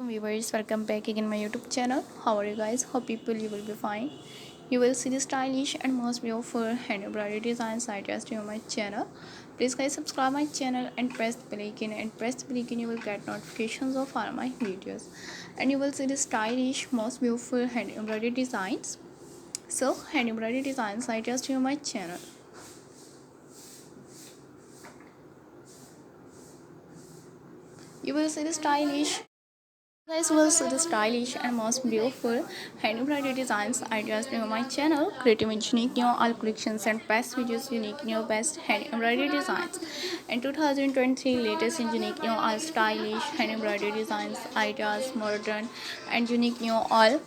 Welcome viewers, welcome back again my YouTube channel. How are you guys? Hope people you will be fine. You will see the stylish and most beautiful hand embroidery designs ideas to my channel. Please guys subscribe my channel and press the bell icon, you will get notifications of all my videos. And you will see the stylish most beautiful hand embroidery designs. So hand embroidery designs ideas to my channel. You will see the stylish guys will see the stylish and most beautiful hand embroidery designs ideas to my channel. Creative and unique new all collections and best videos, unique new best hand embroidery designs in 2023, latest and unique new all stylish hand embroidery designs ideas, modern and unique new all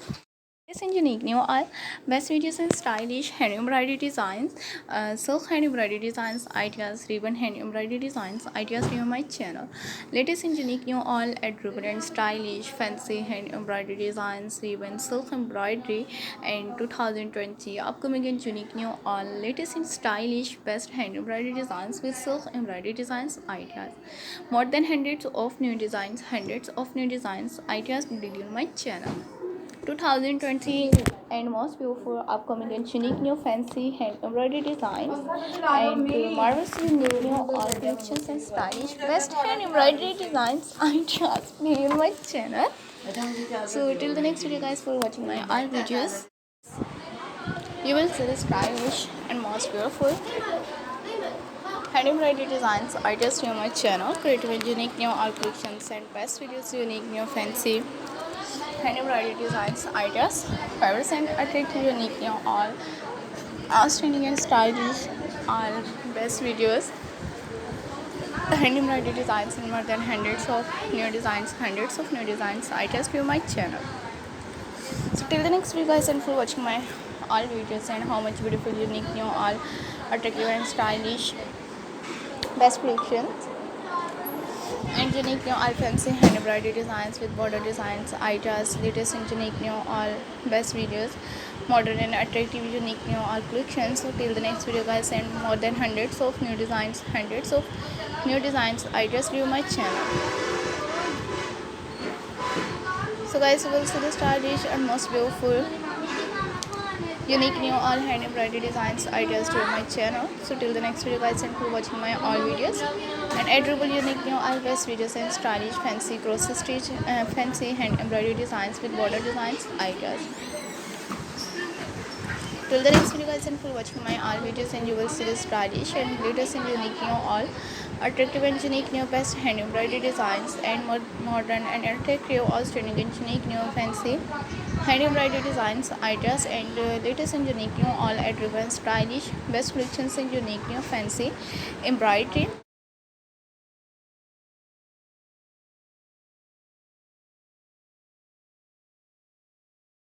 this and unique new all best videos and stylish hand embroidery designs, silk hand embroidery designs ideas, ribbon hand embroidery designs ideas to my channel. Latest and unique new all adorable and stylish fancy hand embroidery designs, ribbon silk embroidery in 2020. Upcoming and unique new all latest and stylish best hand embroidery designs with silk embroidery designs ideas. More than hundreds of new designs ideas will on my channel. 2020 and most beautiful upcoming and unique new fancy hand embroidery designs and marvelous unique new all collections and stylish best hand embroidery designs ideas in my channel. So till the next video guys, for watching my all videos, you will see the stylish and most beautiful hand embroidery designs ideas to my channel. Creative and unique new all collections and best videos, unique new fancy hand embroidery designs ideas, favorites and attractive unique new all outstanding and stylish all best videos, hand embroidery designs and more than hundreds of new designs ideas to my channel. So till the next video guys, and for watching my all videos and how much beautiful unique new all attractive and stylish best collections and unique new all fancy hand embroidery designs with border designs ideas, latest and unique new all best videos, modern and attractive unique new all collections. So till the next video guys, and more than hundreds of new designs ideas to my channel. So guys, you will see the stylish and most beautiful unique new all hand embroidery designs ideas to my channel. So till the next video guys, and for watching my all videos and adorable unique new all best videos and stylish fancy cross stitch fancy hand embroidery designs with border designs ideas. Till the next video guys, and for watching my all videos, and you will see the stylish and latest and unique new all attractive and unique new best hand embroidery designs and modern and attractive outstanding and unique new fancy hand embroidery designs ideas and latest and unique new all adorable and stylish best collections and unique new fancy embroidery